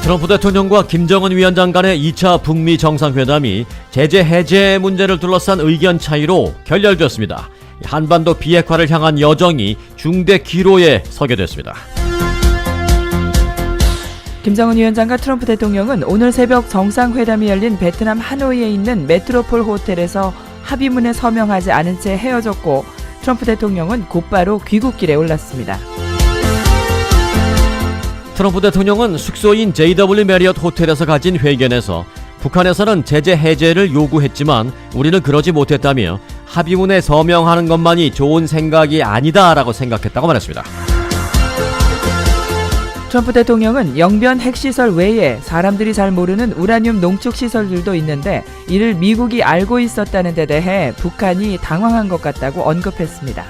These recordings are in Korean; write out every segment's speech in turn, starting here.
트럼프 대통령과 김정은 위원장 간의 2차 북미 정상회담이 제재 해제 문제를 둘러싼 의견 차이로 결렬되었습니다. 한반도 비핵화를 향한 여정이 중대 기로에 서게 됐습니다. 김정은 위원장과 트럼프 대통령은 오늘 새벽 정상회담이 열린 베트남 하노이에 있는 메트로폴 호텔에서 합의문에 서명하지 않은 채 헤어졌고, 트럼프 대통령은 곧바로 귀국길에 올랐습니다. 트럼프 대통령은 숙소인 JW 메리엇 호텔에서 가진 회견에서 북한에서는 제재 해제를 요구했지만 우리는 그러지 못했다며 합의문에 서명하는 것만이 좋은 생각이 아니다라고 생각했다고 말했습니다. 트럼프 대통령은 영변 핵시설 외에 사람들이 잘 모르는 우라늄 농축 시설들도 있는데 이를 미국이 알고 있었다는 데 대해 북한이 당황한 것 같다고 언급했습니다.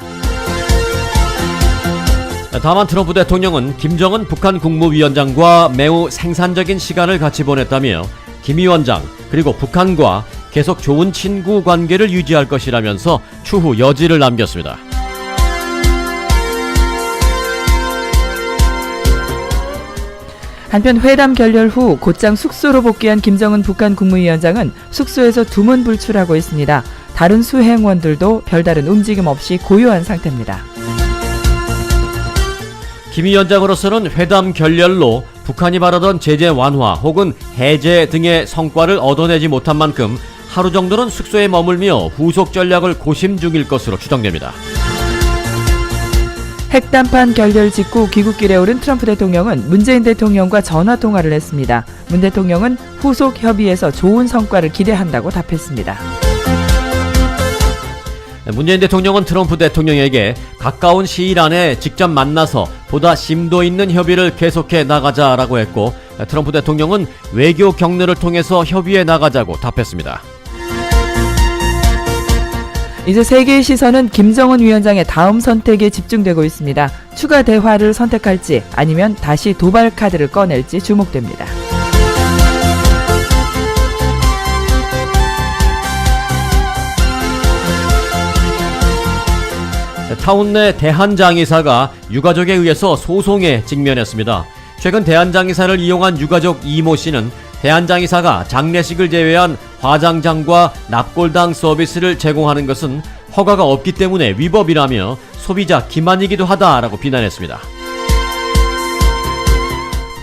다만 트럼프 대통령은 김정은 북한 국무위원장과 매우 생산적인 시간을 같이 보냈다며 김 위원장 그리고 북한과 계속 좋은 친구 관계를 유지할 것이라면서 추후 여지를 남겼습니다. 한편 회담 결렬 후 곧장 숙소로 복귀한 김정은 북한 국무위원장은 숙소에서 두문불출하고 있습니다. 다른 수행원들도 별다른 움직임 없이 고요한 상태입니다. 김 위원장으로서는 회담 결렬로 북한이 바라던 제재 완화 혹은 해제 등의 성과를 얻어내지 못한 만큼 하루 정도는 숙소에 머물며 후속 전략을 고심 중일 것으로 추정됩니다. 핵담판 결렬 직후 귀국길에 오른 트럼프 대통령은 문재인 대통령과 전화통화를 했습니다. 문 대통령은 후속 협의에서 좋은 성과를 기대한다고 답했습니다. 문재인 대통령은 트럼프 대통령에게 가까운 시일 안에 직접 만나서 보다 심도 있는 협의를 계속해 나가자라고 했고, 트럼프 대통령은 외교 격려를 통해서 협의해 나가자고 답했습니다. 이제 세계의 시선은 김정은 위원장의 다음 선택에 집중되고 있습니다. 추가 대화를 선택할지 아니면 다시 도발 카드를 꺼낼지 주목됩니다. 타운 내 대한장의사가 유가족에 의해서 소송에 직면했습니다. 최근 대한장의사를 이용한 유가족 이모 씨는 대한장의사가 장례식을 제외한 화장장과 납골당 서비스를 제공하는 것은 허가가 없기 때문에 위법이라며 소비자 기만이기도 하다라고 비난했습니다.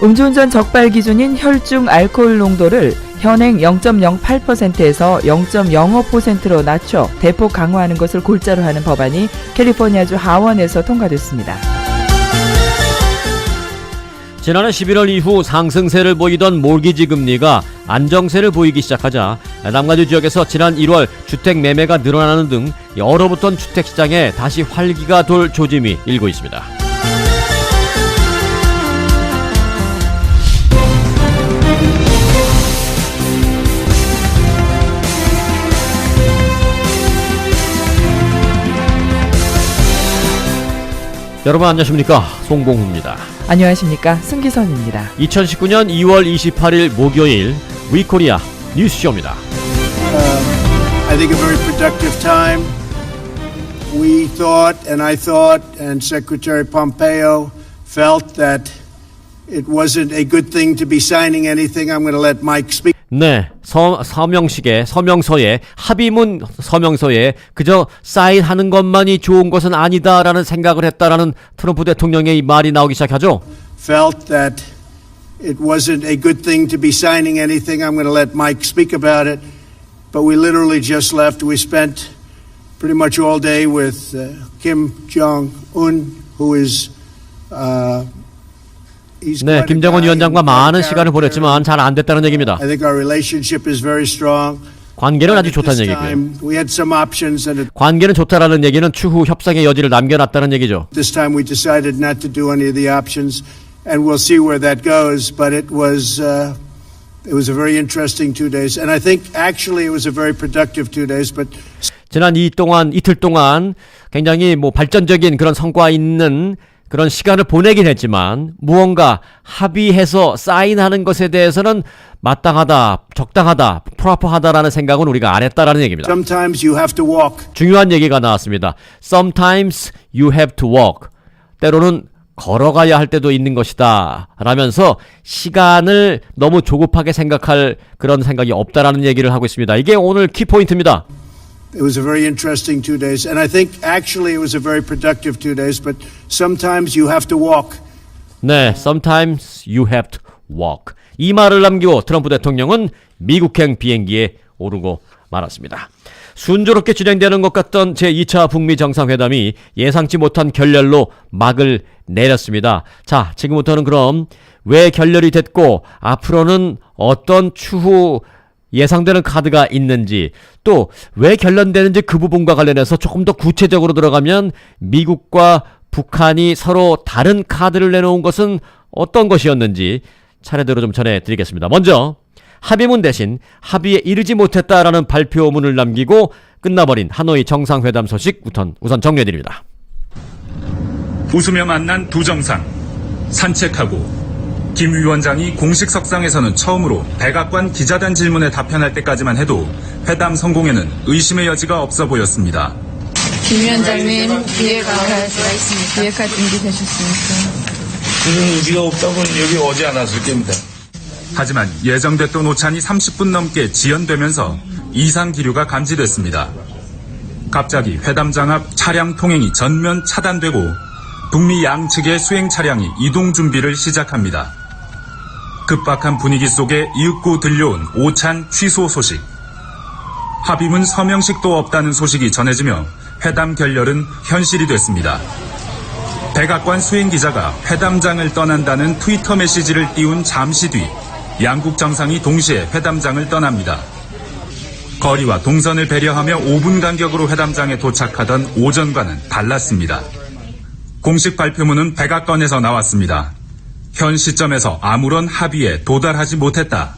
음주운전 적발 기준인 혈중 알코올 농도를 현행 0.08%에서 0.05%로 낮춰 대폭 강화하는 것을 골자로 하는 법안이 캘리포니아주 하원에서 통과됐습니다. 지난해 11월 이후 상승세를 보이던 모기지 금리가 안정세를 보이기 시작하자 남가주 지역에서 지난 1월 주택 매매가 늘어나는 등 얼어붙던 주택시장에 다시 활기가 돌 조짐이 일고 있습니다. 여러분 안녕하십니까, 송봉훈입니다. 안녕하십니까, 승기선입니다. 2019년 2월 28일 목요일 위코리아 뉴스쇼입니다. I think a very productive time. We thought, and I thought, and Secretary Pompeo felt that it wasn't a good thing to be signing anything. I'm going to let Mike speak. 네, 서명서에 합의문 서명서에 그저 사인하는 것만이 좋은 것은 아니다라는 생각을 했다라는 트럼프 대통령의 말이 나오기 시작하죠. Felt that it wasn't a good thing to be signing anything. I'm going to let Mike speak about it. But we literally just left. We spent pretty much all day with Kim Jong-un, who is 네, 김정은 위원장과 많은 시간을 보냈지만 잘 안 됐다는 얘기입니다. I think our relationship is very strong. 관계는 아주 좋다는 얘기고요. We had some options and 관계는 좋다라는 얘기는 추후 협상의 여지를 남겨놨다는 얘기죠. this time we decided not to do any of the options and we'll see where that goes, but it was a very interesting 2 days and I think actually it was a very productive 2 days but 지난 이틀 동안 굉장히 발전적인 그런 성과 있는 그런 시간을 보내긴 했지만 무언가 합의해서 사인하는 것에 대해서는 마땅하다, 적당하다, 프로퍼하다라는 생각은 우리가 안 했다라는 얘기입니다. Sometimes you have to walk. 중요한 얘기가 나왔습니다. Sometimes you have to walk. 때로는 걸어가야 할 때도 있는 것이다 라면서 시간을 너무 조급하게 생각할 그런 생각이 없다라는 얘기를 하고 있습니다. 이게 오늘 키포인트입니다. It was a very interesting 2 days, and I think actually it was a very productive 2 days, but sometimes you have to walk. 네, sometimes you have to walk. 이 말을 남기고 트럼프 대통령은 미국행 비행기에 오르고 말았습니다. 순조롭게 진행되는 것 같던 제2차 북미 정상회담이 예상치 못한 결렬로 막을 내렸습니다. 자, 지금부터는 그럼 왜 결렬이 됐고 앞으로는 어떤 추후 예상되는 카드가 있는지, 또 왜 결렬되는지 그 부분과 관련해서 조금 더 구체적으로 들어가면 미국과 북한이 서로 다른 카드를 내놓은 것은 어떤 것이었는지 차례대로 좀 전해드리겠습니다. 먼저 합의문 대신 합의에 이르지 못했다라는 발표문을 남기고 끝나버린 하노이 정상회담 소식 우선 정리해드립니다. 웃으며 만난 두 정상 산책하고 김 위원장이 공식 석상에서는 처음으로 백악관 기자단 질문에 답변할 때까지만 해도 회담 성공에는 의심의 여지가 없어 보였습니다. 김 위원장님 비핵화 준비되셨습니까? 그런 의지가 없다고는 여기 오지 않았을 겁니다. 하지만 예정됐던 오찬이 30분 넘게 지연되면서 이상 기류가 감지됐습니다. 갑자기 회담장 앞 차량 통행이 전면 차단되고 북미 양측의 수행 차량이 이동 준비를 시작합니다. 급박한 분위기 속에 이윽고 들려온 오찬 취소 소식. 합의문 서명식도 없다는 소식이 전해지며 회담 결렬은 현실이 됐습니다. 백악관 수행 기자가 회담장을 떠난다는 트위터 메시지를 띄운 잠시 뒤 양국 정상이 동시에 회담장을 떠납니다. 거리와 동선을 배려하며 5분 간격으로 회담장에 도착하던 오전과는 달랐습니다. 공식 발표문은 백악관에서 나왔습니다. 현 시점에서 아무런 합의에 도달하지 못했다.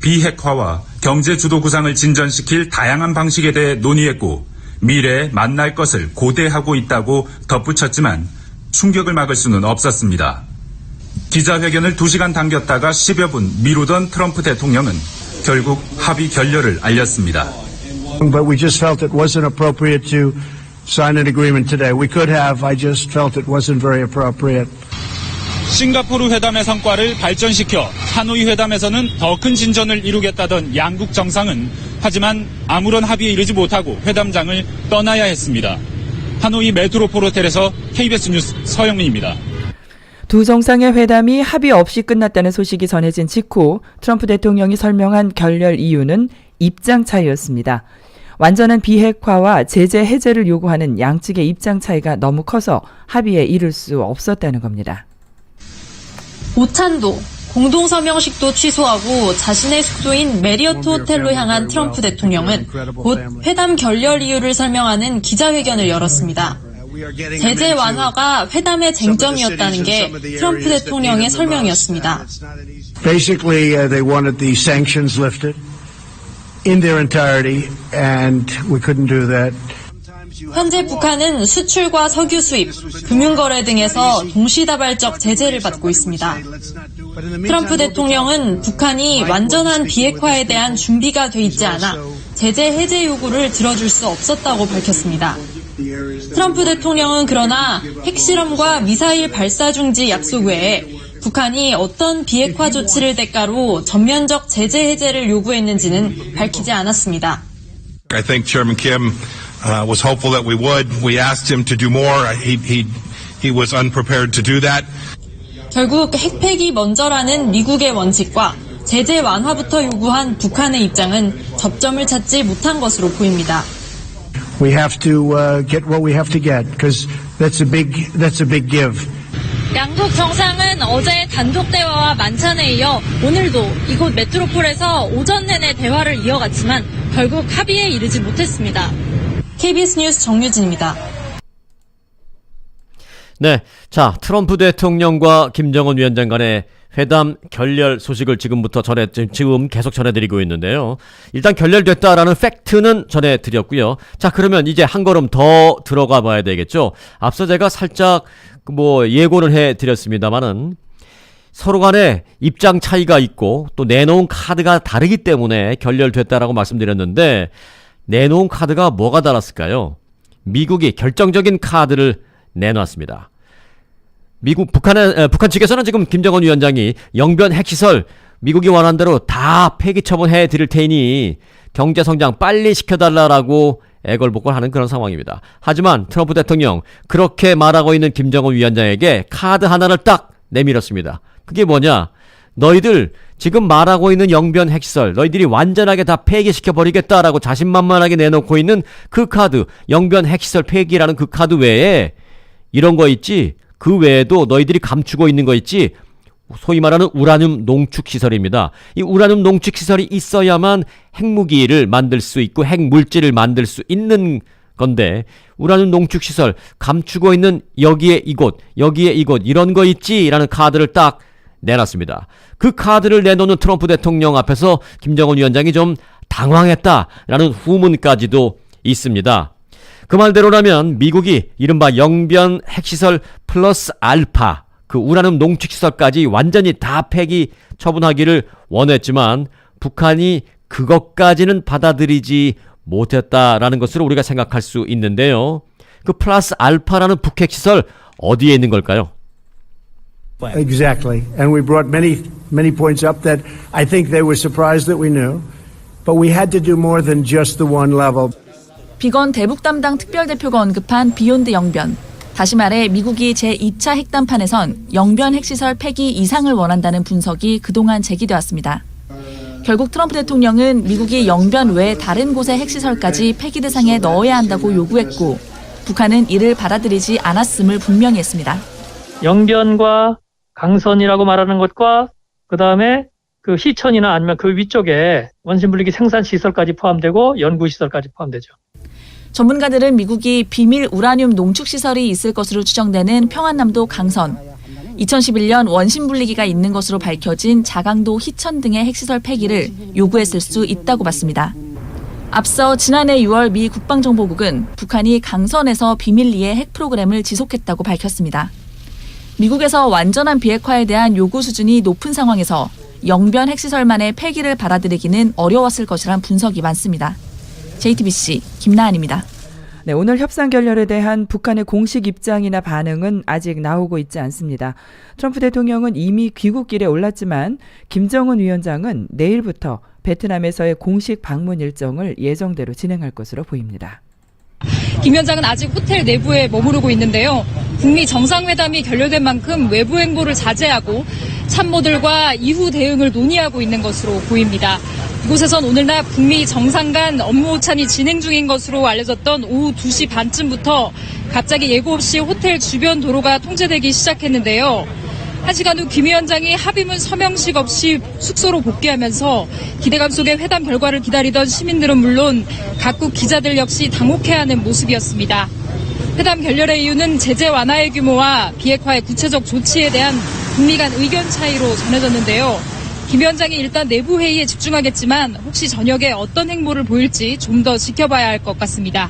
비핵화와 경제 주도 구상을 진전시킬 다양한 방식에 대해 논의했고 미래에 만날 것을 고대하고 있다고 덧붙였지만 충격을 막을 수는 없었습니다. 기자회견을 2시간 당겼다가 10여 분 미루던 트럼프 대통령은 결국 합의 결렬을 알렸습니다. But we just felt it wasn't appropriate to sign an agreement today. We could have. I just felt it wasn't very appropriate. 싱가포르 회담의 성과를 발전시켜 하노이 회담에서는 더 큰 진전을 이루겠다던 양국 정상은 하지만 아무런 합의에 이르지 못하고 회담장을 떠나야 했습니다. 하노이 메트로폴 호텔에서 KBS 뉴스 서영민입니다. 두 정상의 회담이 합의 없이 끝났다는 소식이 전해진 직후 트럼프 대통령이 설명한 결렬 이유는 입장 차이였습니다. 완전한 비핵화와 제재 해제를 요구하는 양측의 입장 차이가 너무 커서 합의에 이를 수 없었다는 겁니다. 오찬도 공동서명식도 취소하고 자신의 숙소인 메리어트 호텔로 향한 트럼프 대통령은 곧 회담 결렬 이유를 설명하는 기자회견을 열었습니다. 제재 완화가 회담의 쟁점이었다는 게 트럼프 대통령의 설명이었습니다. Basically, they wanted the sanctions lifted in their entirety, and we couldn't do that. 현재 북한은 수출과 석유 수입, 금융거래 등에서 동시다발적 제재를 받고 있습니다. 트럼프 대통령은 북한이 완전한 비핵화에 대한 준비가 돼 있지 않아 제재 해제 요구를 들어줄 수 없었다고 밝혔습니다. 트럼프 대통령은 그러나 핵실험과 미사일 발사 중지 약속 외에 북한이 어떤 비핵화 조치를 대가로 전면적 제재 해제를 요구했는지는 밝히지 않았습니다. I think Chairman Kim was hopeful that we would. We asked him to do more. He was unprepared to do that. 결국 핵폐기 먼저라는 미국의 원칙과 제재 완화부터 요구한 북한의 입장은 접점을 찾지 못한 것으로 보입니다. We have to get what we have to get, because that's a big give. 양국 정상은 어제 단독 대화와 만찬에 이어 오늘도 이곳 메트로폴에서 오전 내내 대화를 이어갔지만 결국 합의에 이르지 못했습니다. KBS 뉴스 정유진입니다. 네, 자, 트럼프 대통령과 김정은 위원장 간의 회담 결렬 소식을 지금 계속 전해드리고 있는데요. 일단 결렬됐다라는 팩트는 전해드렸고요. 자, 그러면 이제 한 걸음 더 들어가 봐야 되겠죠. 앞서 제가 살짝 예고를 해드렸습니다만은 서로 간에 입장 차이가 있고 또 내놓은 카드가 다르기 때문에 결렬됐다라고 말씀드렸는데 내놓은 카드가 뭐가 달랐을까요? 미국이 결정적인 카드를 내놨습니다. 북한 측에서는 지금 김정은 위원장이 영변 핵시설 미국이 원하는 대로 다 폐기 처분해 드릴 테니 경제 성장 빨리 시켜달라라고 애걸복걸하는 그런 상황입니다. 하지만 트럼프 대통령 그렇게 말하고 있는 김정은 위원장에게 카드 하나를 딱 내밀었습니다. 그게 뭐냐? 너희들 지금 말하고 있는 영변 핵시설 너희들이 완전하게 다 폐기시켜버리겠다라고 자신만만하게 내놓고 있는 그 카드, 영변 핵시설 폐기라는 그 카드 외에 이런 거 있지? 그 외에도 너희들이 감추고 있는 거 있지? 소위 말하는 우라늄 농축시설입니다. 이 우라늄 농축시설이 있어야만 핵무기를 만들 수 있고 핵물질을 만들 수 있는 건데 우라늄 농축시설 감추고 있는 여기에 이곳 이런 거 있지? 라는 카드를 딱 내놨습니다. 그 카드를 내놓는 트럼프 대통령 앞에서 김정은 위원장이 좀 당황했다라는 후문까지도 있습니다. 그 말대로라면 미국이 이른바 영변 핵시설 플러스 알파 그 우라늄 농축시설까지 완전히 다 폐기 처분하기를 원했지만 북한이 그것까지는 받아들이지 못했다라는 것으로 우리가 생각할 수 있는데요. 그 플러스 알파라는 북핵시설 어디에 있는 걸까요? Exactly. And we brought many points up that I think they were surprised that we knew. But we had to do more than just the one level. 비건 대북 담당 특별대표가 언급한 비욘드 영변. 다시 말해 미국이 제2차 핵담판에선 영변 핵시설 폐기 이상을 원한다는 분석이 그동안 제기되었습니다. 결국 트럼프 대통령은 미국이 영변 외 다른 곳의 핵시설까지 폐기 대상에 넣어야 한다고 요구했고 북한은 이를 받아들이지 않았음을 분명히 했습니다. 영변과 강선이라고 말하는 것과 그다음에 그 시천이나 아니면 그 위쪽에 원심분리기 생산시설까지 포함되고 연구시설까지 포함되죠. 전문가들은 미국이 비밀 우라늄 농축시설이 있을 것으로 추정되는 평안남도 강선, 2011년 원심분리기가 있는 것으로 밝혀진 자강도 희천 등의 핵시설 폐기를 요구했을 수 있다고 봤습니다. 앞서 지난해 6월 미 국방정보국은 북한이 강선에서 비밀리에 핵 프로그램을 지속했다고 밝혔습니다. 미국에서 완전한 비핵화에 대한 요구 수준이 높은 상황에서 영변 핵시설만의 폐기를 받아들이기는 어려웠을 것이란 분석이 많습니다. JTBC 김나은입니다. 네, 오늘 협상 결렬에 대한 북한의 공식 입장이나 반응은 아직 나오고 있지 않습니다. 트럼프 대통령은 이미 귀국길에 올랐지만 김정은 위원장은 내일부터 베트남에서의 공식 방문 일정을 예정대로 진행할 것으로 보입니다. 김 위원장은 아직 호텔 내부에 머무르고 있는데요. 북미 정상회담이 결렬된 만큼 외부 행보를 자제하고 참모들과 이후 대응을 논의하고 있는 것으로 보입니다. 이곳에선 오늘 낮 북미 정상 간 업무 오찬이 진행 중인 것으로 알려졌던 오후 2시 반쯤부터 갑자기 예고 없이 호텔 주변 도로가 통제되기 시작했는데요. 1시간 후 김 위원장이 합의문 서명식 없이 숙소로 복귀하면서 기대감 속에 회담 결과를 기다리던 시민들은 물론 각국 기자들 역시 당혹해하는 모습이었습니다. 회담 결렬의 이유는 제재 완화의 규모와 비핵화의 구체적 조치에 대한 북미 간 의견 차이로 전해졌는데요. 김 위원장이 일단 내부 회의에 집중하겠지만 혹시 저녁에 어떤 행보를 보일지 좀 더 지켜봐야 할 것 같습니다.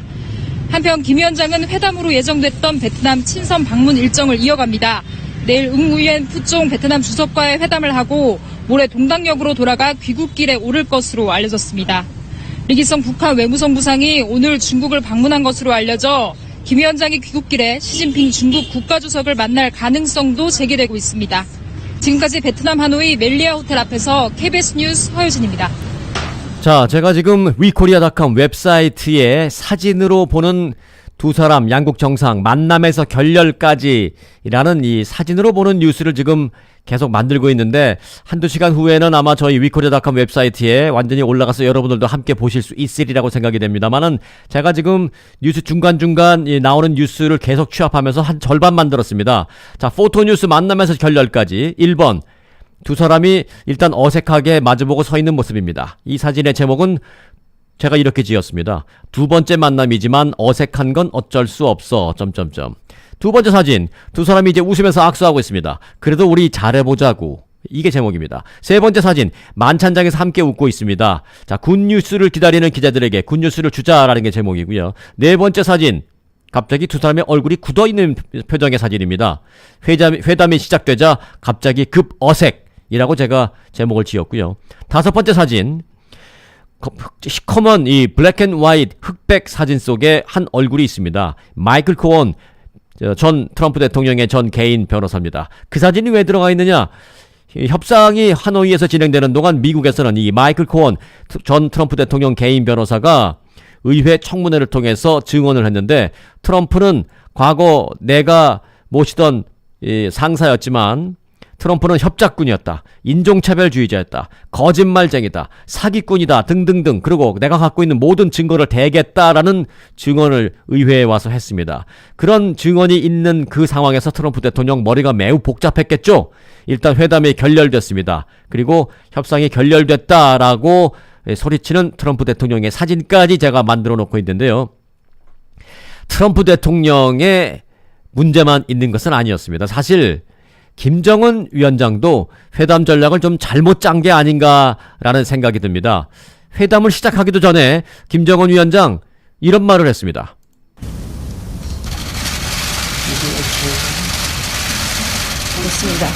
한편 김 위원장은 회담으로 예정됐던 베트남 친선 방문 일정을 이어갑니다. 내일 응우옌 푸종 베트남 주석과의 회담을 하고 모레 동당역으로 돌아가 귀국길에 오를 것으로 알려졌습니다. 리기성 북한 외무성부상이 오늘 중국을 방문한 것으로 알려져 김 위원장이 귀국길에 시진핑 중국 국가주석을 만날 가능성도 제기되고 있습니다. 지금까지 베트남 하노이 멜리아 호텔 앞에서 KBS 뉴스 허유진입니다. 자, 제가 지금 위코리아닷컴 웹사이트에 사진으로 보는 두 사람 양국 정상 만남에서 결렬까지라는 이 사진으로 보는 뉴스를 지금 계속 만들고 있는데 한두 시간 후에는 아마 저희 위코리아닷컴 웹사이트에 완전히 올라가서 여러분들도 함께 보실 수 있으리라고 생각이 됩니다만은 제가 지금 뉴스 중간중간 나오는 뉴스를 계속 취합하면서 한 절반 만들었습니다. 자, 포토뉴스 만남에서 결렬까지 1번 두 사람이 일단 어색하게 마주보고 서 있는 모습입니다. 이 사진의 제목은 제가 이렇게 지었습니다. 두 번째 만남이지만 어색한 건 어쩔 수 없어. 두 번째 사진, 두 사람이 이제 웃으면서 악수하고 있습니다. 그래도 우리 잘해보자고. 이게 제목입니다. 세 번째 사진, 만찬장에서 함께 웃고 있습니다. 자, 굿뉴스를 기다리는 기자들에게 굿뉴스를 주자라는 게 제목이고요. 네 번째 사진, 갑자기 두 사람의 얼굴이 굳어있는 표정의 사진입니다. 회담이 시작되자 갑자기 급 어색이라고 제가 제목을 지었고요. 다섯 번째 사진, 시커먼 이 블랙 앤 화이트 흑백 사진 속에 한 얼굴이 있습니다. 마이클 코언 전 트럼프 대통령의 전 개인 변호사입니다. 그 사진이 왜 들어가 있느냐? 협상이 하노이에서 진행되는 동안 미국에서는 이 마이클 코언 전 트럼프 대통령 개인 변호사가 의회 청문회를 통해서 증언을 했는데, 트럼프는 과거 내가 모시던 상사였지만 트럼프는 협작꾼이었다, 인종차별주의자였다, 거짓말쟁이다, 사기꾼이다 등등등, 그리고 내가 갖고 있는 모든 증거를 대겠다라는 증언을 의회에 와서 했습니다. 그런 증언이 있는 그 상황에서 트럼프 대통령 머리가 매우 복잡했겠죠. 일단 회담이 결렬됐습니다. 그리고 협상이 결렬됐다라고 소리치는 트럼프 대통령의 사진까지 제가 만들어 놓고 있는데요. 트럼프 대통령의 문제만 있는 것은 아니었습니다. 사실 김정은 위원장도 회담 전략을 좀 잘못 짠 게 아닌가라는 생각이 듭니다. 회담을 시작하기도 전에 김정은 위원장 이런 말을 했습니다. 알겠습니다.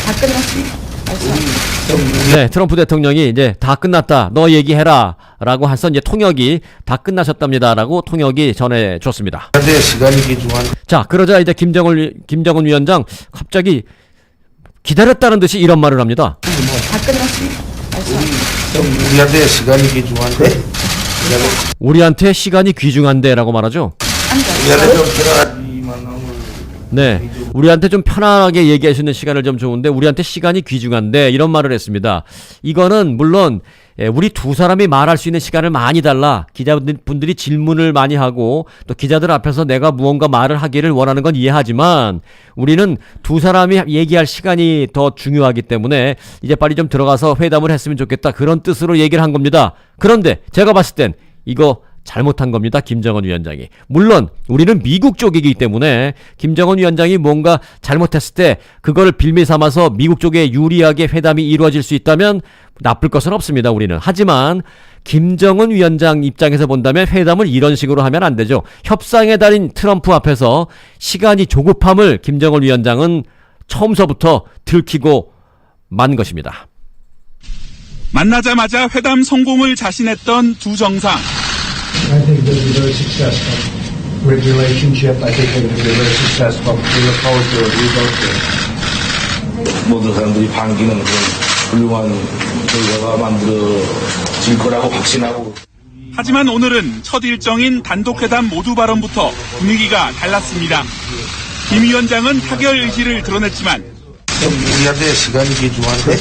다 끝났습니다. 네, 트럼프 대통령이 이제 다 끝났다, 너 얘기해라 라고 해서 이제 통역이 다 끝나셨답니다 라고 통역이 전해줬습니다. 자, 그러자 이제 김정은 위원장 갑자기 기다렸다는 듯이 이런 말을 합니다. 다 끝났습니다. 우리한테 시간이 귀중한데? 우리한테 시간이 귀중한데 라고 말하죠. 네, 우리한테 좀 편안하게 얘기할 수 있는 시간을 좀 좋은데 우리한테 시간이 귀중한데, 이런 말을 했습니다. 이거는 물론 우리 두 사람이 말할 수 있는 시간을 많이 달라, 기자분들이 질문을 많이 하고 또 기자들 앞에서 내가 무언가 말을 하기를 원하는 건 이해하지만 우리는 두 사람이 얘기할 시간이 더 중요하기 때문에 이제 빨리 좀 들어가서 회담을 했으면 좋겠다, 그런 뜻으로 얘기를 한 겁니다. 그런데 제가 봤을 땐 이거 잘못한 겁니다. 김정은 위원장이. 물론 우리는 미국 쪽이기 때문에 김정은 위원장이 뭔가 잘못했을 때 그거를 빌미 삼아서 미국 쪽에 유리하게 회담이 이루어질 수 있다면 나쁠 것은 없습니다. 우리는. 하지만 김정은 위원장 입장에서 본다면 회담을 이런 식으로 하면 안 되죠. 협상의 달인 트럼프 앞에서 시간이 조급함을 김정은 위원장은 처음서부터 들키고 만 것입니다. 만나자마자 회담 성공을 자신했던 두 정상. I think this is very successful. Great relationship. I think it will be very successful. We look forward to it. We both do. 모든 사람들이 반기는 그런 훌륭한 결과가 만들어질 거라고 확신하고. 하지만 오늘은 첫 일정인 단독회담 모두 발언부터 분위기가 달랐습니다. 김 위원장은 타결 의지를 드러냈지만 우리한테 시간이 귀중한데?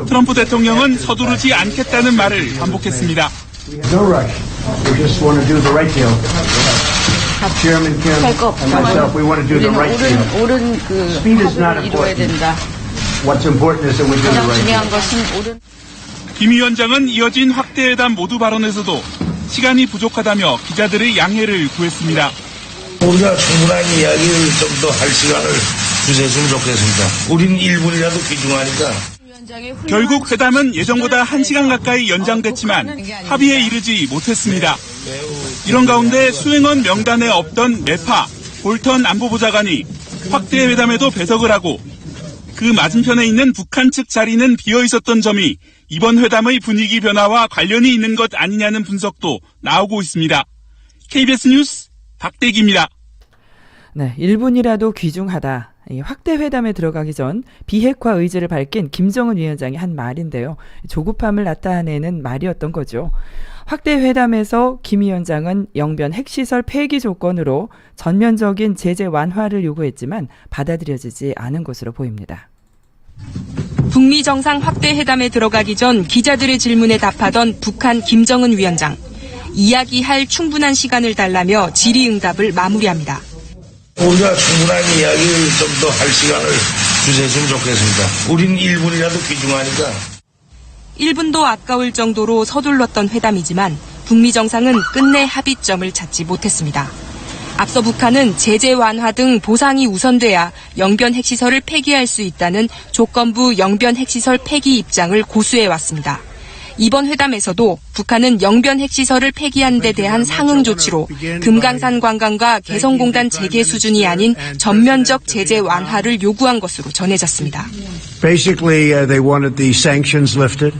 트럼프 대통령은 서두르지 않겠다는 말을 반복했습니다. No rush. We just want to do the right deal. Chairman Kim and myself, we want to do the right deal. 옳은 그 Speed is not 합의를 이루어야 important. 된다. What's important is that we do the 가장 right 중요한 deal. 것은 옳은. 김 위원장은 이어진 확대회담 모두 발언에서도 시간이 부족하다며 기자들의 양해를 구했습니다. 우리가 충분한 이야기를 좀 더 할 시간을 주셨으면 좋겠습니다. 우린 1분이라도 귀중하니까. 결국 회담은 예정보다 1시간 가까이 연장됐지만 합의에 이르지 못했습니다. 이런 가운데 수행원 명단에 없던 매파, 볼턴 안보보좌관이 확대 회담에도 배석을 하고 그 맞은편에 있는 북한 측 자리는 비어 있었던 점이 이번 회담의 분위기 변화와 관련이 있는 것 아니냐는 분석도 나오고 있습니다. KBS 뉴스 박대기입니다. 네, 1분이라도 귀중하다. 이 확대 회담에 들어가기 전 비핵화 의지를 밝힌 김정은 위원장이 한 말인데요. 조급함을 나타내는 말이었던 거죠. 확대 회담에서 김 위원장은 영변 핵시설 폐기 조건으로 전면적인 제재 완화를 요구했지만 받아들여지지 않은 것으로 보입니다. 북미 정상 확대 회담에 들어가기 전 기자들의 질문에 답하던 북한 김정은 위원장. 이야기할 충분한 시간을 달라며 질의응답을 마무리합니다. 우리가 충분한 이야기를 좀 더 할 시간을 주셨으면 좋겠습니다. 우린 1분이라도 귀중하니까. 1분도 아까울 정도로 서둘렀던 회담이지만 북미 정상은 끝내 합의점을 찾지 못했습니다. 앞서 북한은 제재 완화 등 보상이 우선돼야 영변 핵시설을 폐기할 수 있다는 조건부 영변 핵시설 폐기 입장을 고수해왔습니다. 이번 회담에서도 북한은 영변 핵시설을 폐기한 데 대한 상응 조치로 금강산 관광과 개성공단 재개 수준이 아닌 전면적 제재 완화를 요구한 것으로 전해졌습니다. Basically, they wanted the sanctions lifted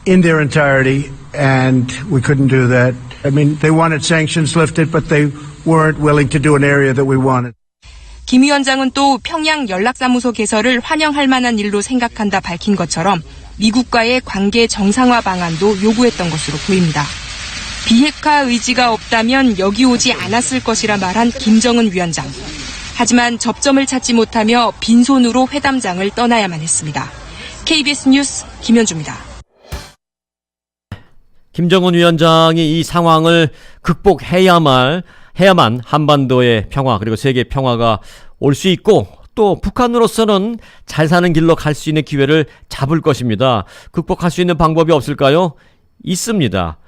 in their entirety, and we couldn't do that. I mean, they wanted sanctions lifted, but they weren't willing to do an area that we wanted. 김 위원장은 또 평양 연락사무소 개설을 환영할 만한 일로 생각한다 밝힌 것처럼 미국과의 관계 정상화 방안도 요구했던 것으로 보입니다. 비핵화 의지가 없다면 여기 오지 않았을 것이라 말한 김정은 위원장. 하지만 접점을 찾지 못하며 빈손으로 회담장을 떠나야만 했습니다. KBS 뉴스 김현주입니다. 김정은 위원장이 이 상황을 극복해야만 한반도의 평화 그리고 세계 평화가 올 수 있고 또 북한으로서는 잘 사는 길로 갈 수 있는 기회를 잡을 것입니다. 극복할 수 있는 방법이 없을까요? 있습니다.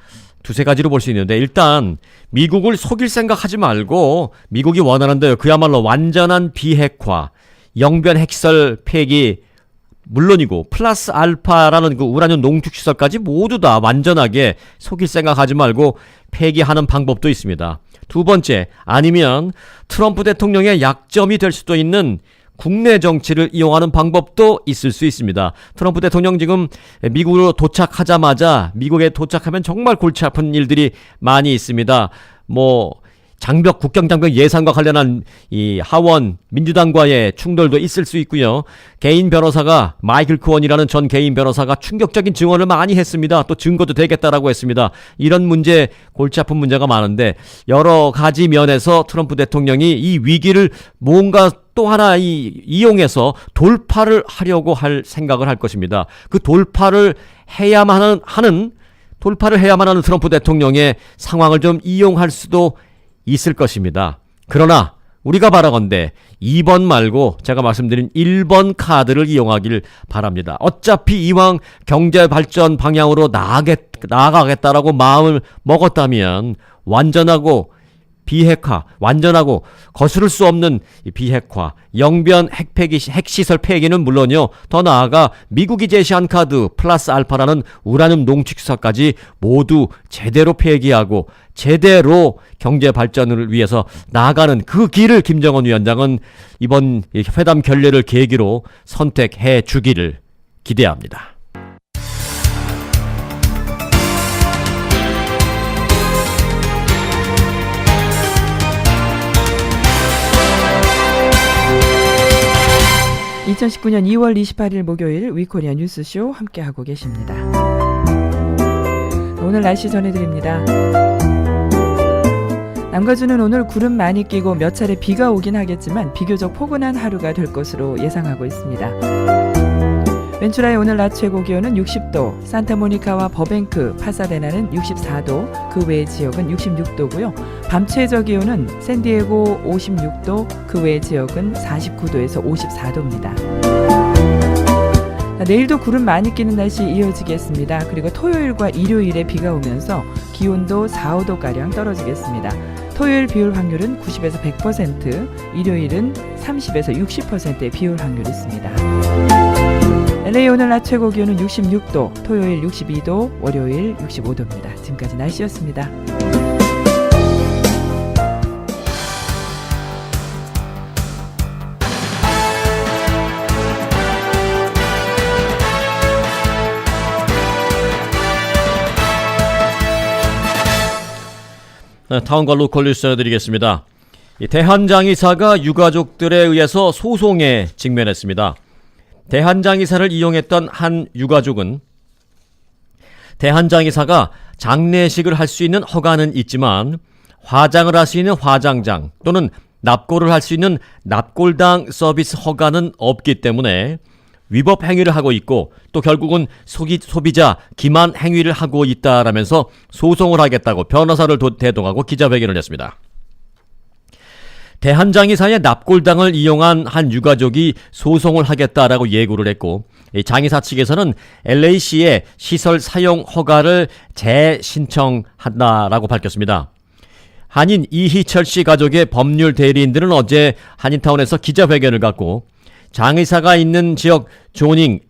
두세 가지로 볼 수 있는데 일단 미국을 속일 생각하지 말고 미국이 원하는 대로 그야말로 완전한 비핵화, 영변 핵시설 폐기 물론이고 플러스 알파라는 그 우라늄 농축 시설까지 모두 다 완전하게 속일 생각하지 말고 폐기하는 방법도 있습니다. 두 번째, 아니면 트럼프 대통령의 약점이 될 수도 있는 국내 정치를 이용하는 방법도 있을 수 있습니다. 트럼프 대통령 지금 미국으로 도착하자마자 미국에 도착하면 정말 골치 아픈 일들이 많이 있습니다. 국경장벽 예산과 관련한 이 하원 민주당과의 충돌도 있을 수 있고요. 개인 변호사가 마이클 코언이라는 전 개인 변호사가 충격적인 증언을 많이 했습니다. 또 증거도 되겠다라고 했습니다. 이런 문제, 골치 아픈 문제가 많은데 여러 가지 면에서 트럼프 대통령이 이 위기를 뭔가 또 하나 이용해서 돌파를 하려고 할 생각을 할 것입니다. 그 돌파를 해야만 하는 트럼프 대통령의 상황을 좀 이용할 수도 있을 것입니다. 그러나 우리가 바라건대 2번 말고 제가 말씀드린 1번 카드를 이용하길 바랍니다. 어차피 이왕 경제 발전 방향으로 나아가겠다라고 마음을 먹었다면 완전하고 거스를 수 없는 비핵화, 영변 핵시설 폐기는 물론이요. 더 나아가 미국이 제시한 카드 플러스 알파라는 우라늄 농축시설까지 모두 제대로 폐기하고 제대로 경제 발전을 위해서 나아가는 그 길을 김정은 위원장은 이번 회담 결례를 계기로 선택해 주기를 기대합니다. (2019년 2월 28일) 목요일 위코리아 뉴스쇼 함께하고 계십니다. 오늘 날씨 전해드립니다. 남가주는 오늘 구름 많이 끼고 몇 차례 비가 오긴 하겠지만 비교적 포근한 하루가 될 것으로 예상하고 있습니다. 벤츄라의 오늘 낮 최고 기온은 60도, 산타모니카와 버뱅크, 파사데나는 64도, 그 외의 지역은 66도고요. 밤 최저 기온은 샌디에고 56도, 그 외의 지역은 49도에서 54도입니다. 내일도 구름 많이 끼는 날씨 이어지겠습니다. 그리고 토요일과 일요일에 비가 오면서 기온도 4, 5도가량 떨어지겠습니다. 토요일 비올 확률은 90에서 100%, 일요일은 30에서 60%의 비올 확률이 있습니다. LA 오늘 낮 최고 기온은 66도, 토요일 62도, 월요일 65도입니다. 지금까지 날씨였습니다. 타운과 로컬 뉴스 전해드리겠습니다. 대한장의사가 유가족들에 의해서 소송에 직면했습니다. 대한장의사를 이용했던 한 유가족은 대한장의사가 장례식을 할 수 있는 허가는 있지만 화장을 할 수 있는 화장장 또는 납골을 할 수 있는 납골당 서비스 허가는 없기 때문에 위법 행위를 하고 있고 또 결국은 소비자 기만 행위를 하고 있다라면서 소송을 하겠다고 변호사를 대동하고 기자회견을 했습니다. 대한장의사의 납골당을 이용한 한 유가족이 소송을 하겠다라고 예고를 했고 장의사 측에서는 LA시의 시설 사용 허가를 재신청한다라고 밝혔습니다. 한인 이희철 씨 가족의 법률 대리인들은 어제 한인타운에서 기자회견을 갖고 장의사가 있는 지역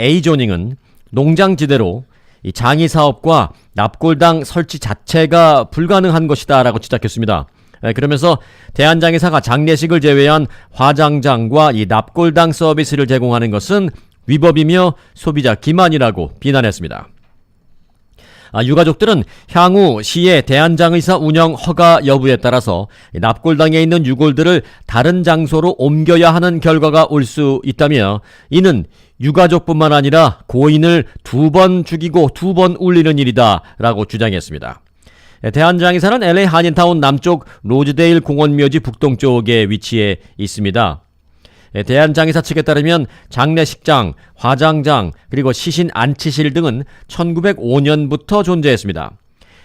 A조닝은 농장지대로 이 장의사업과 납골당 설치 자체가 불가능한 것이다 라고 지적했습니다. 그러면서 대한장의사가 장례식을 제외한 화장장과 이 납골당 서비스를 제공하는 것은 위법이며 소비자 기만이라고 비난했습니다. 유가족들은 향후 시의 대한장의사 운영 허가 여부에 따라서 납골당에 있는 유골들을 다른 장소로 옮겨야 하는 결과가 올 수 있다며 이는 유가족뿐만 아니라 고인을 2번 죽이고 2번 울리는 일이다 라고 주장했습니다. 대한장의사는 LA 한인타운 남쪽 로즈데일 공원묘지 북동쪽에 위치해 있습니다. 대한장의사 측에 따르면 장례식장, 화장장, 그리고 시신 안치실 등은 1905년부터 존재했습니다.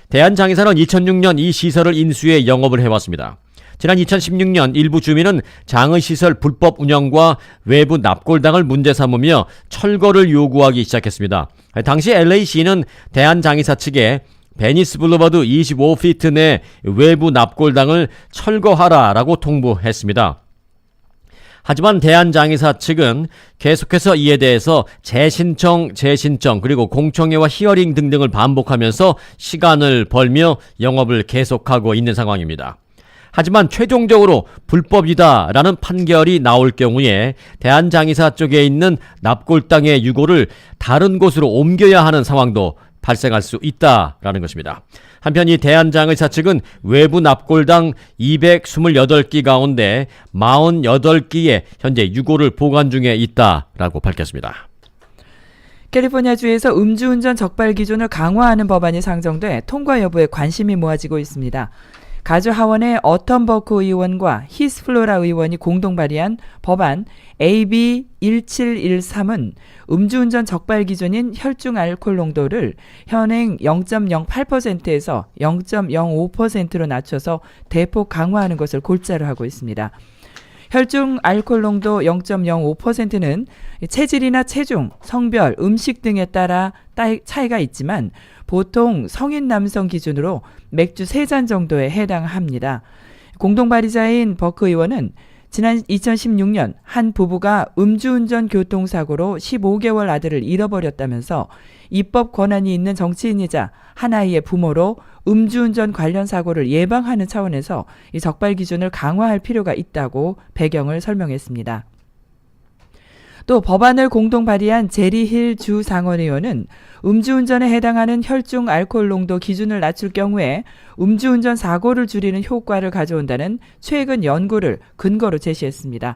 대한장의사는 2006년 이 시설을 인수해 영업을 해왔습니다. 지난 2016년 일부 주민은 장의시설 불법 운영과 외부 납골당을 문제 삼으며 철거를 요구하기 시작했습니다. 당시 LA시는 대한장의사 측에 베니스 블루버드 25피트 내 외부 납골당을 철거하라라고 통보했습니다. 하지만 대한장의사 측은 계속해서 이에 대해서 재신청 그리고 공청회와 히어링 등등을 반복하면서 시간을 벌며 영업을 계속하고 있는 상황입니다. 하지만 최종적으로 불법이다라는 판결이 나올 경우에 대한장의사 쪽에 있는 납골당의 유골을 다른 곳으로 옮겨야 하는 상황도 발생할 수 있다라는 것입니다. 한편 이 대한장의사 측은 외부 납골당 228기 가운데 48기의 현재 유골을 보관 중에 있다라고 밝혔습니다. 캘리포니아주에서 음주운전 적발 기준을 강화하는 법안이 상정돼 통과 여부에 관심이 모아지고 있습니다. 가주 하원의 어텀 버크 의원과 히스 플로라 의원이 공동 발의한 법안 AB 1713은 음주운전 적발 기준인 혈중 알코올 농도를 현행 0.08%에서 0.05%로 낮춰서 대폭 강화하는 것을 골자로 하고 있습니다. 혈중 알코올 농도 0.05%는 체질이나 체중, 성별, 음식 등에 따라 차이가 있지만 보통 성인 남성 기준으로 맥주 3잔 정도에 해당합니다. 공동 발의자인 버크 의원은 지난 2016년 한 부부가 음주운전 교통사고로 15개월 아들을 잃어버렸다면서 입법 권한이 있는 정치인이자 한 아이의 부모로 음주운전 관련 사고를 예방하는 차원에서 이 적발 기준을 강화할 필요가 있다고 배경을 설명했습니다. 또 법안을 공동 발의한 제리 힐 주 상원의원은 음주운전에 해당하는 혈중 알코올 농도 기준을 낮출 경우에 음주운전 사고를 줄이는 효과를 가져온다는 최근 연구를 근거로 제시했습니다.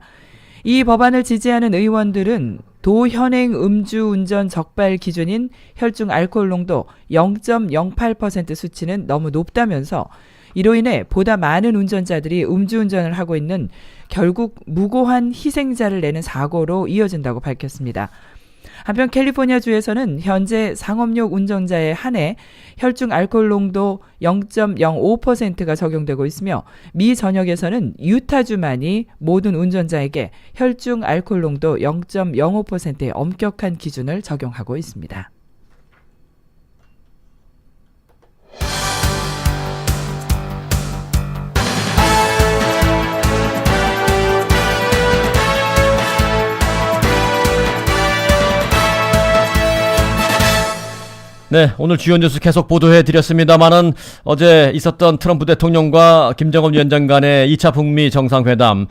이 법안을 지지하는 의원들은 도 현행 음주운전 적발 기준인 혈중 알코올 농도 0.08% 수치는 너무 높다면서 이로 인해 보다 많은 운전자들이 음주운전을 하고 있는 결국 무고한 희생자를 내는 사고로 이어진다고 밝혔습니다. 한편 캘리포니아주에서는 현재 상업용 운전자에 한해 혈중 알코올 농도 0.05%가 적용되고 있으며 미 전역에서는 유타주만이 모든 운전자에게 혈중 알코올 농도 0.05%의 엄격한 기준을 적용하고 있습니다. 네, 오늘 주요 뉴스 계속 보도해드렸습니다만은 어제 있었던 트럼프 대통령과 김정은 위원장 간의 2차 북미 정상회담,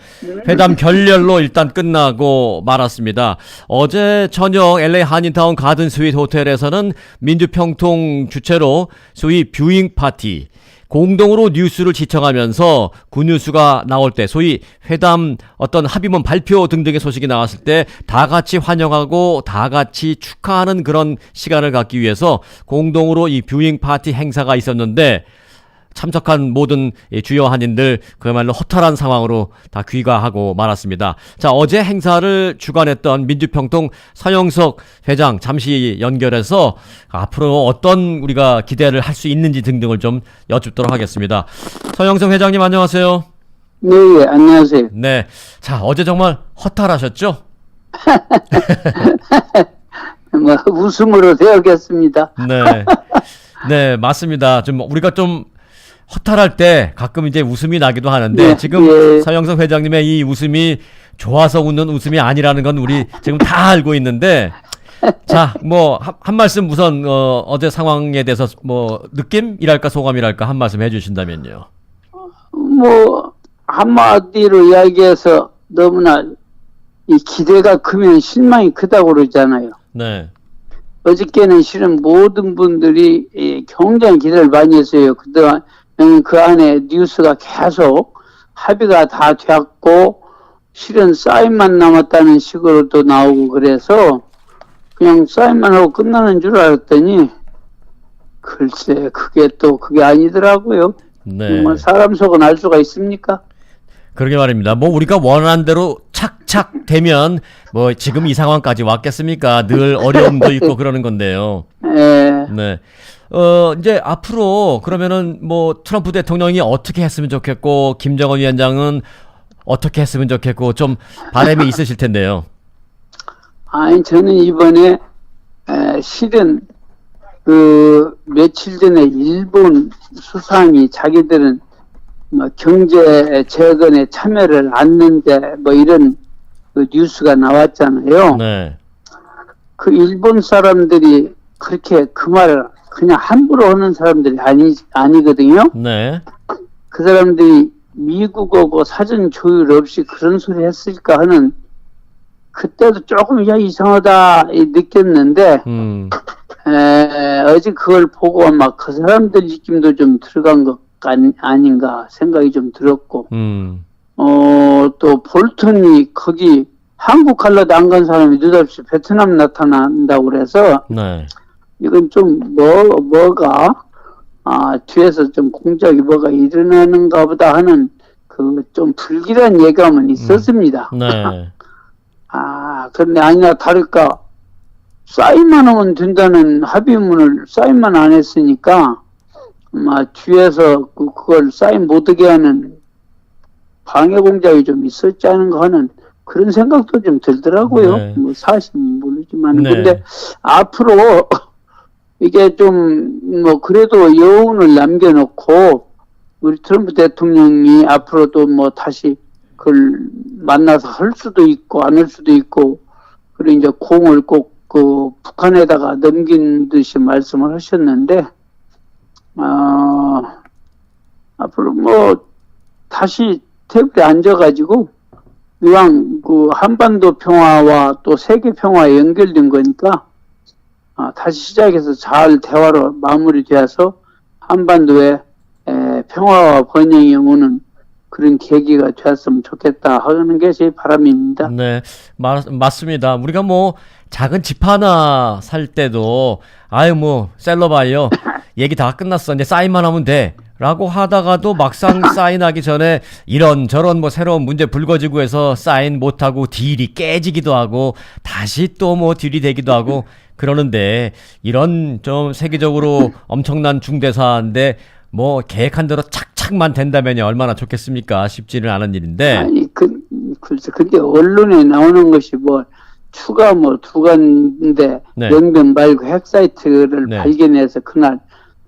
회담 결렬로 일단 끝나고 말았습니다. 어제 저녁 LA 한인타운 가든 스윗 호텔에서는 민주평통 주최로 소위 뷰잉 파티, 공동으로 뉴스를 시청하면서 그 뉴스가 나올 때 소위 회담 어떤 합의문 발표 등등의 소식이 나왔을 때 다 같이 환영하고 다 같이 축하하는 그런 시간을 갖기 위해서 공동으로 이 뷰잉 파티 행사가 있었는데 참석한 모든 주요 한인들 그야말로 허탈한 상황으로 다 귀가하고 말았습니다. 자, 어제 행사를 주관했던 민주평통 서영석 회장 잠시 연결해서 앞으로 어떤 우리가 기대를 할 수 있는지 등등을 좀 여쭙도록 하겠습니다. 서영석 회장님 안녕하세요. 네, 안녕하세요. 네, 자 어제 정말 허탈하셨죠? 뭐 웃음으로 되었겠습니다. 네, 네 맞습니다. 좀 우리가 좀 허탈할 때 가끔 이제 웃음이 나기도 하는데 네, 지금 예. 서영석 회장님의 이 웃음이 좋아서 웃는 웃음이 아니라는 건 우리 지금 다 알고 있는데 자, 뭐 한 말씀 우선 어제 상황에 대해서 뭐 느낌이랄까 소감이랄까 한 말씀 해주신다면요. 뭐 한마디로 이야기해서 너무나 이 기대가 크면 실망이 크다고 그러잖아요. 네. 어저께는 실은 모든 분들이 굉장히 기대를 많이 했어요. 그동안 그 안에 뉴스가 계속 합의가 다 되었고 실은 사인만 남았다는 식으로도 나오고 그래서 그냥 사인만 하고 끝나는 줄 알았더니 글쎄 그게 아니더라고요. 네. 뭐 사람 속은 알 수가 있습니까? 그러게 말입니다. 뭐 우리가 원하는 대로 착착 되면 뭐 지금 이 상황까지 왔겠습니까? 늘 어려움도 있고 그러는 건데요. 네. 이제 앞으로 그러면은 뭐 트럼프 대통령이 어떻게 했으면 좋겠고 김정은 위원장은 어떻게 했으면 좋겠고 좀 바람이 있으실 텐데요. 아니 저는 이번에 실은 그 며칠 전에 일본 수상이 자기들은 뭐 경제 재건에 참여를 않는데 뭐 이런 그 뉴스가 나왔잖아요. 네. 그 일본 사람들이 그렇게 그 말을 그냥 함부로 하는 사람들이 아니거든요. 네. 그 사람들이 미국하고 사전 조율 없이 그런 소리 했을까 하는 그때도 조금 이상하다 느꼈는데 어제 그걸 보고 막 그 사람들 느낌도 좀 들어간 것 아닌가 생각이 좀 들었고 또 볼턴이 거기 한국 갈라도 안 간 사람이 느닷없이 베트남 나타난다고 그래서 네. 이건 좀 뭐가 뒤에서 좀 공작이 뭐가 일어나는가 보다 하는 그 좀 불길한 예감은 있었습니다. 네. 그런데 아니나 다를까 사인만 하면 된다는 합의문을 사인만 안 했으니까 뒤에서 그걸 사인 못하게 하는 방해 공작이 좀 있었지 않은가 하는 그런 생각도 좀 들더라고요. 네. 뭐 사실은 모르지만 네. 근데 앞으로 이게 좀 뭐 그래도 여운을 남겨놓고 우리 트럼프 대통령이 앞으로도 뭐 다시 그걸 만나서 할 수도 있고 안 할 수도 있고 그리고 이제 공을 꼭 그 북한에다가 넘긴 듯이 말씀을 하셨는데 앞으로 뭐 다시 테이블에 앉아가지고 이왕 그 한반도 평화와 또 세계 평화에 연결된 거니까 다시 시작해서 잘 대화로 마무리되어서 한반도에 평화와 번영이 오는 그런 계기가 되었으면 좋겠다 하는 게 제 바람입니다. 네, 맞습니다. 우리가 뭐 작은 집 하나 살 때도 뭐 셀러바이요. 얘기 다 끝났어. 이제 사인만 하면 돼. 라고 하다가도 막상 사인하기 전에 이런저런 뭐 새로운 문제 불거지고 해서 사인 못하고 딜이 깨지기도 하고 다시 또 뭐 딜이 되기도 하고 그러는데 이런 좀 세계적으로 엄청난 중대사인데 뭐 계획한 대로 착착만 된다면 얼마나 좋겠습니까? 쉽지는 않은 일인데. 아니 근데 언론에 나오는 것이 뭐 추가 뭐 두간데 네. 연변 말고 핵 사이트를 네. 발견해서 그날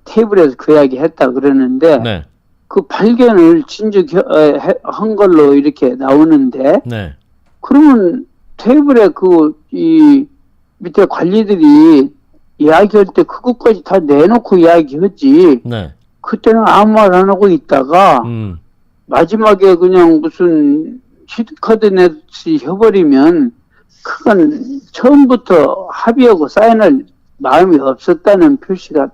테이블에서 그 이야기 했다 그러는데 네. 그 발견을 진즉 한 걸로 이렇게 나오는데 네. 그러면 테이블에 이 밑에 관리들이 이야기할 때 그것까지 다 내놓고 이야기하지. 네. 그때는 아무 말 안 하고 있다가 마지막에 그냥 무슨 히든카드 넷이 해버리면 그건 처음부터 합의하고 사인할 마음이 없었다는 표시가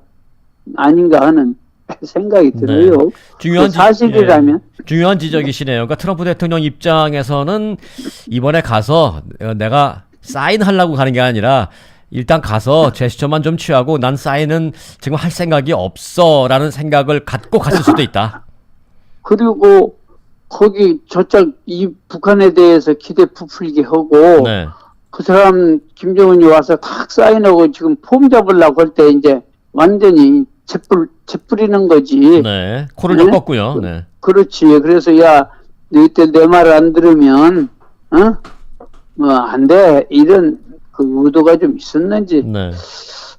아닌가 하는 생각이 들어요. 네. 중요한 사실이라면. 중요한 지적이시네요. 그러니까 트럼프 대통령 입장에서는 이번에 가서 내가 사인하려고 가는 게 아니라 일단 가서 제스처만 좀 취하고 난 사인은 지금 할 생각이 없어 라는 생각을 갖고 갔을 수도 있다. 그리고 거기 저쪽 이 북한에 대해서 기대 부풀게 하고 네. 그 사람 김정은이 와서 탁 사인하고 지금 폼 잡으려고 할 때 이제 완전히 재뿌리는 거지. 네. 코를 좀 꺾고요. 네. 그렇지. 그래서 너희들 내 말을 안 들으면 뭐 안 돼. 이런 그 의도가 좀 있었는지. 네.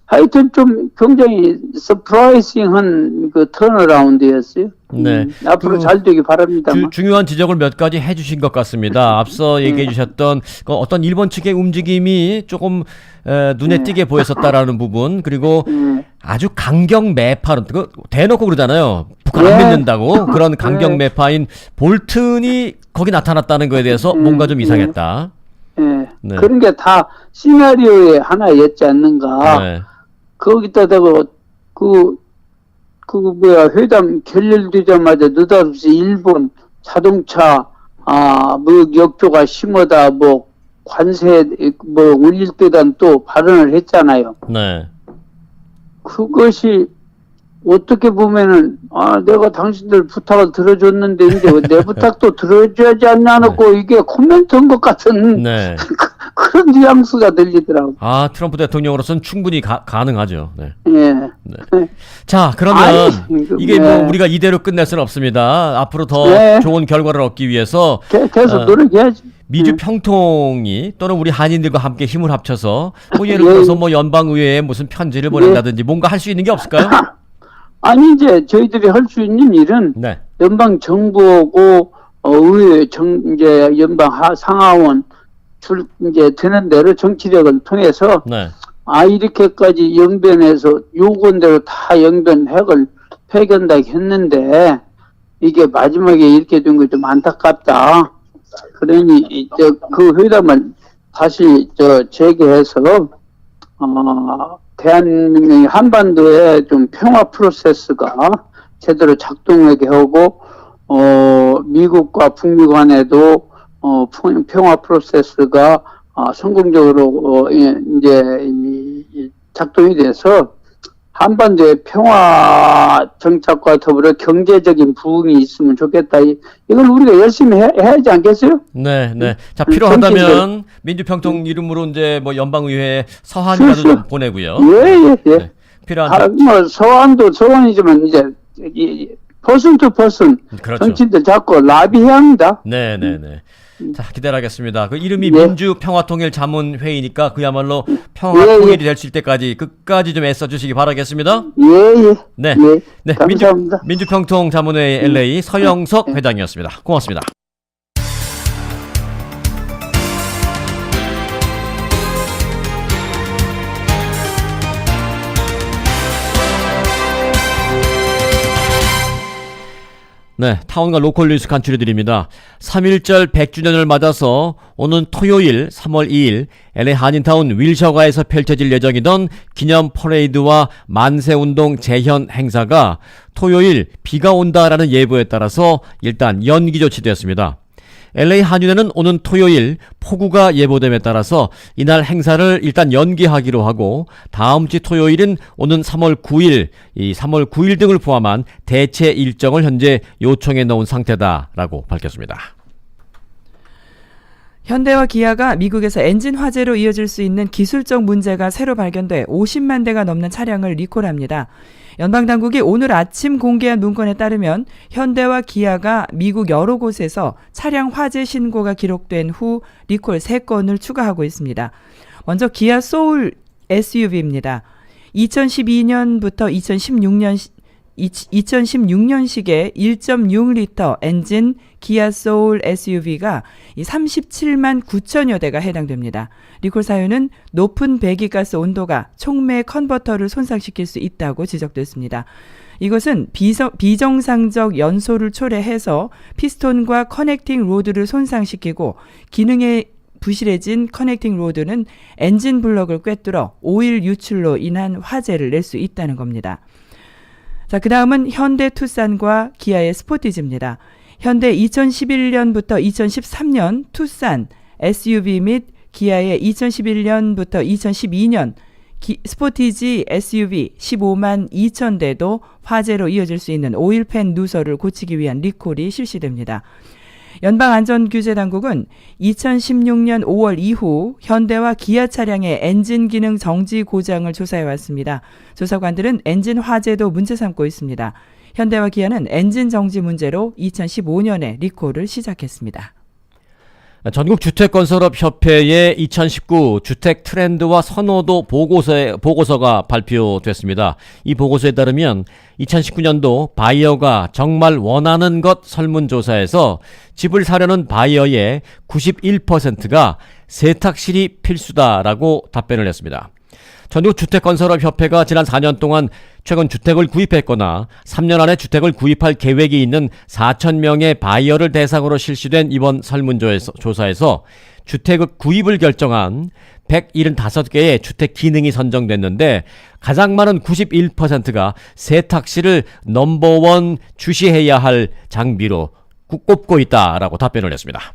하여튼 좀 굉장히 서프라이징한 그 턴어라운드였어요. 네. 앞으로 잘 되기 바랍니다. 중요한 지적을 몇 가지 해주신 것 같습니다. 앞서 얘기해 주셨던 어떤 일본 측의 움직임이 조금 눈에 띄게 보였었다라는 부분, 그리고 아주 강경 매파로 대놓고 그러잖아요. 북한 안 믿는다고. 그런 강경 매파인 볼튼이 거기 나타났다는 거에 대해서 뭔가 좀 이상했다. 예. 네. 그런 게 다 시나리오의 하나였지 않는가. 네. 거기다가 회담 결렬되자마자 느닷없이 일본 자동차 역조가 심하다 관세 올릴 때단 또 발언을 했잖아요. 네. 그것이 어떻게 보면은 내가 당신들 부탁을 들어줬는데 이제 내 부탁도 들어줘야지 않냐고 이게 코멘트한 것 같은 네. 그런 뉘앙스가 들리더라고. 트럼프 대통령으로서는 충분히 가능하죠. 네. 예. 네. 자, 그러면 이게 우리가 이대로 끝낼 수는 없습니다. 앞으로 더 좋은 결과를 얻기 위해서 계속 노력해야지. 미주 평통이 또는 우리 한인들과 함께 힘을 합쳐서 예를 들어서 연방의회에 무슨 편지를 보낸다든지 뭔가 할 수 있는 게 없을까요? 아니 이제 저희들이 할 수 있는 일은 연방 정부하고 의회 이제 연방 상하원 이제 되는 대로 정치력을 통해서 이렇게까지 영변해서 요구한 대로 다 영변핵을 폐견다 했는데 이게 마지막에 이렇게 된 거 좀 안타깝다. 그러니 그 회담을 다시 재개해서 한반도에 좀 평화 프로세스가 제대로 작동하게 하고 미국과 북미 간에도 평화 프로세스가 성공적으로 이제 작동이 돼서 한반도의 평화 정착과 더불어 경제적인 부흥이 있으면 좋겠다. 이걸 우리가 열심히 해야 하지 않겠어요? 네. 자, 필요하다면 민주평통 이름으로 이제 연방의회 서한이라도 좀 보내고요. 예. 네, 필요한 서한이지만 이제 퍼슨 투 퍼슨 정치인들 자꾸 라비해야 합니다. 네. 자, 기다리겠습니다. 그 이름이 민주평화통일자문회의니까 그야말로 평화통일이 될 수 있을 때까지 끝까지 좀 애써주시기 바라겠습니다. 네. 감사합니다. 민주평통자문회의 LA 서영석 회장이었습니다. 고맙습니다. 네, 타운과 로컬 뉴스 간추려드립니다. 3.1절 100주년을 맞아서 오는 토요일 3월 2일 LA 한인타운 윌셔가에서 펼쳐질 예정이던 기념 퍼레이드와 만세운동 재현 행사가 토요일 비가 온다라는 예보에 따라서 일단 연기 조치되었습니다. LA 한인회는 오는 토요일 폭우가 예보됨에 따라서 이날 행사를 일단 연기하기로 하고 다음 주 토요일은 오는 3월 9일, 이 3월 9일 등을 포함한 대체 일정을 현재 요청해 놓은 상태다라고 밝혔습니다. 현대와 기아가 미국에서 엔진 화재로 이어질 수 있는 기술적 문제가 새로 발견돼 50만 대가 넘는 차량을 리콜합니다. 연방당국이 오늘 아침 공개한 문건에 따르면 현대와 기아가 미국 여러 곳에서 차량 화재 신고가 기록된 후 리콜 3건을 추가하고 있습니다. 먼저 기아 소울 SUV입니다. 2012년부터 2016년식의 1.6리터 엔진 기아 소울 SUV가 37만 9천여 대가 해당됩니다. 리콜 사유는 높은 배기가스 온도가 촉매 컨버터를 손상시킬 수 있다고 지적됐습니다. 이것은 비정상적 연소를 초래해서 피스톤과 커넥팅 로드를 손상시키고 기능에 부실해진 커넥팅 로드는 엔진 블럭을 꿰뚫어 오일 유출로 인한 화재를 낼 수 있다는 겁니다. 자, 그 다음은 현대 투싼과 기아의 스포티지입니다. 현대 2011년부터 2013년 투싼 SUV 및 기아의 2011년부터 2012년 스포티지 SUV 15만 2천 대도 화재로 이어질 수 있는 오일팬 누설을 고치기 위한 리콜이 실시됩니다. 연방안전규제당국은 2016년 5월 이후 현대와 기아 차량의 엔진 기능 정지 고장을 조사해왔습니다. 조사관들은 엔진 화재도 문제 삼고 있습니다. 현대와 기아는 엔진 정지 문제로 2015년에 리콜을 시작했습니다. 전국주택건설업협회의 2019 주택 트렌드와 선호도 보고서가 발표됐습니다. 이 보고서에 따르면 2019년도 바이어가 정말 원하는 것 설문조사에서 집을 사려는 바이어의 91%가 세탁실이 필수다라고 답변을 했습니다. 전국주택건설업협회가 지난 4년 동안 최근 주택을 구입했거나 3년 안에 주택을 구입할 계획이 있는 4,000명의 바이어를 대상으로 실시된 이번 설문조사에서 주택 구입을 결정한 175개의 주택 기능이 선정됐는데 가장 많은 91%가 세탁실을 넘버원 주시해야 할 장비로 꼽고 있다라고 답변을 했습니다.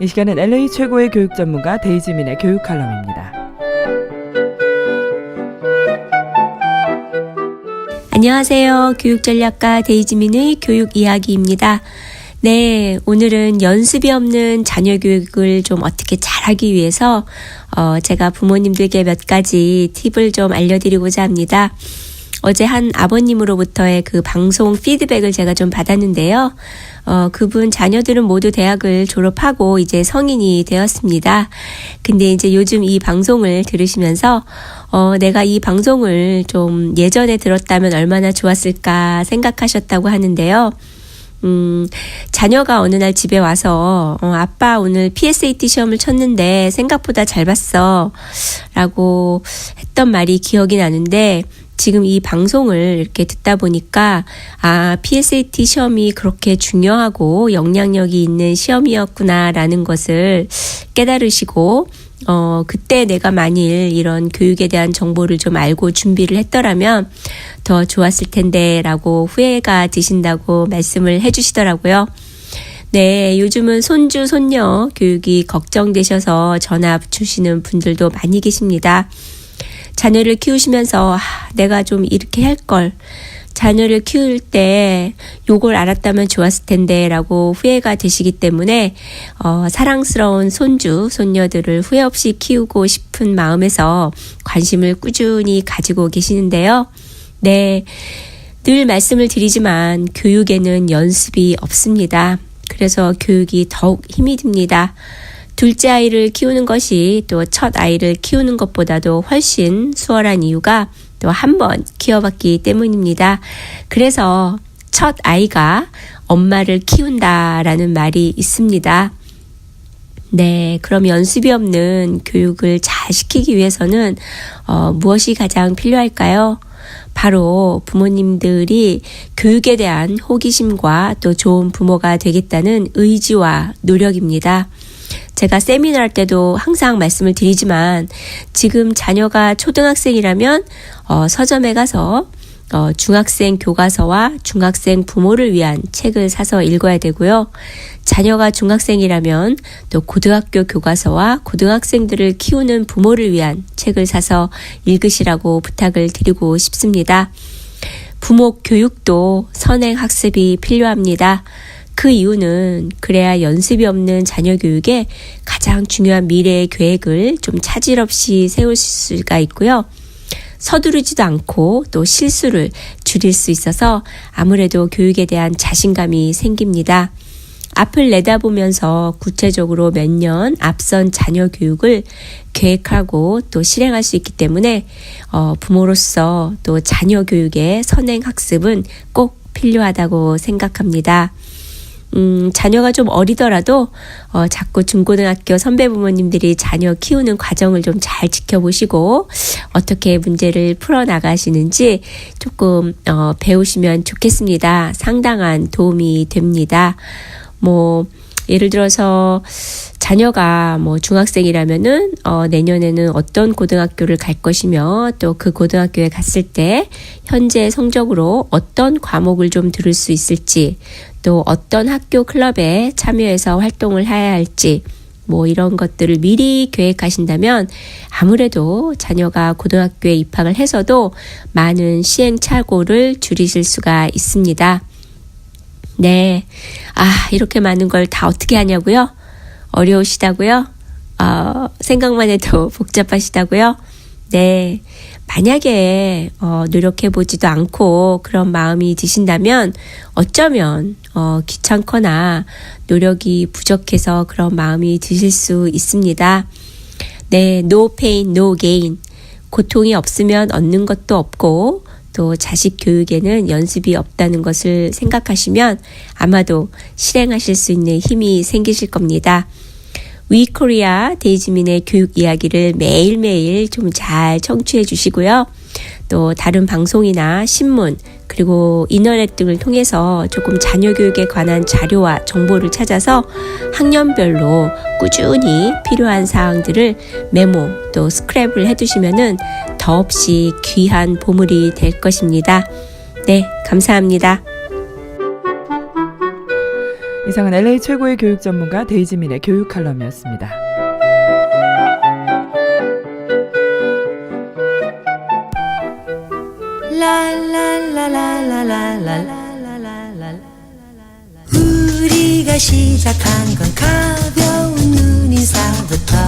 이 시간은 LA 최고의 교육 전문가 데이지민의 교육 칼럼입니다. 안녕하세요. 교육전략가 데이지민의 교육 이야기입니다. 네, 오늘은 연습이 없는 자녀 교육을 좀 어떻게 잘하기 위해서 제가 부모님들께 몇 가지 팁을 좀 알려드리고자 합니다. 어제 한 아버님으로부터의 그 방송 피드백을 제가 좀 받았는데요. 그분 자녀들은 모두 대학을 졸업하고 이제 성인이 되었습니다. 근데 이제 요즘 이 방송을 들으시면서 내가 이 방송을 좀 예전에 들었다면 얼마나 좋았을까 생각하셨다고 하는데요. 자녀가 어느 날 집에 와서 아빠 오늘 PSAT 시험을 쳤는데 생각보다 잘 봤어 라고 했던 말이 기억이 나는데 지금 이 방송을 이렇게 듣다 보니까 PSAT 시험이 그렇게 중요하고 영향력이 있는 시험이었구나라는 것을 깨달으시고 그때 내가 만일 이런 교육에 대한 정보를 좀 알고 준비를 했더라면 더 좋았을 텐데 라고 후회가 드신다고 말씀을 해주시더라고요. 네, 요즘은 손주, 손녀 교육이 걱정되셔서 전화 주시는 분들도 많이 계십니다. 자녀를 키우시면서 내가 좀 이렇게 할 걸, 자녀를 키울 때 요걸 알았다면 좋았을 텐데 라고 후회가 되시기 때문에 사랑스러운 손주, 손녀들을 후회 없이 키우고 싶은 마음에서 관심을 꾸준히 가지고 계시는데요. 네, 늘 말씀을 드리지만 교육에는 연습이 없습니다. 그래서 교육이 더욱 힘이 듭니다. 둘째 아이를 키우는 것이 또 첫 아이를 키우는 것보다도 훨씬 수월한 이유가 또 한 번 키워봤기 때문입니다. 그래서 첫 아이가 엄마를 키운다라는 말이 있습니다. 네, 그럼 연습이 없는 교육을 잘 시키기 위해서는 무엇이 가장 필요할까요? 바로 부모님들이 교육에 대한 호기심과 또 좋은 부모가 되겠다는 의지와 노력입니다. 제가 세미나 할 때도 항상 말씀을 드리지만 지금 자녀가 초등학생이라면 서점에 가서 중학생 교과서와 중학생 부모를 위한 책을 사서 읽어야 되고요. 자녀가 중학생이라면 또 고등학교 교과서와 고등학생들을 키우는 부모를 위한 책을 사서 읽으시라고 부탁을 드리고 싶습니다. 부모 교육도 선행 학습이 필요합니다. 그 이유는 그래야 연습이 없는 자녀 교육에 가장 중요한 미래의 계획을 좀 차질 없이 세울 수가 있고요. 서두르지도 않고 또 실수를 줄일 수 있어서 아무래도 교육에 대한 자신감이 생깁니다. 앞을 내다보면서 구체적으로 몇 년 앞선 자녀 교육을 계획하고 또 실행할 수 있기 때문에 부모로서 또 자녀 교육의 선행 학습은 꼭 필요하다고 생각합니다. 자녀가 좀 어리더라도 자꾸 중고등학교 선배 부모님들이 자녀 키우는 과정을 좀 잘 지켜보시고 어떻게 문제를 풀어나가시는지 조금 배우시면 좋겠습니다. 상당한 도움이 됩니다. 예를 들어서 자녀가 중학생이라면은 내년에는 어떤 고등학교를 갈 것이며 또 그 고등학교에 갔을 때 현재 성적으로 어떤 과목을 좀 들을 수 있을지 또 어떤 학교 클럽에 참여해서 활동을 해야 할지 이런 것들을 미리 계획하신다면 아무래도 자녀가 고등학교에 입학을 해서도 많은 시행착오를 줄이실 수가 있습니다. 네. 이렇게 많은 걸 다 어떻게 하냐고요? 어려우시다고요? 생각만 해도 복잡하시다고요? 네. 만약에 노력해보지도 않고 그런 마음이 드신다면 어쩌면 귀찮거나 노력이 부족해서 그런 마음이 드실 수 있습니다. 네. No pain, no gain. 고통이 없으면 얻는 것도 없고 또 자식 교육에는 연습이 없다는 것을 생각하시면 아마도 실행하실 수 있는 힘이 생기실 겁니다. 위코리아 데이지민의 교육 이야기를 매일매일 좀 잘 청취해 주시고요. 또 다른 방송이나 신문 그리고 인터넷 등을 통해서 조금 자녀 교육에 관한 자료와 정보를 찾아서 학년별로 꾸준히 필요한 사항들을 메모 또 스크랩을 해두시면은 더없이 귀한 보물이 될 것입니다. 네, 감사합니다. 이상은 LA 최고의 교육 전문가 데이지민의 교육 칼럼이었습니다. 우리가 시작한 건 가벼운 눈인사부터죠.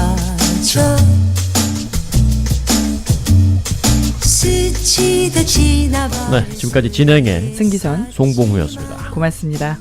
네, 지금까지 진행의 승기선, 송봉우였습니다. 고맙습니다.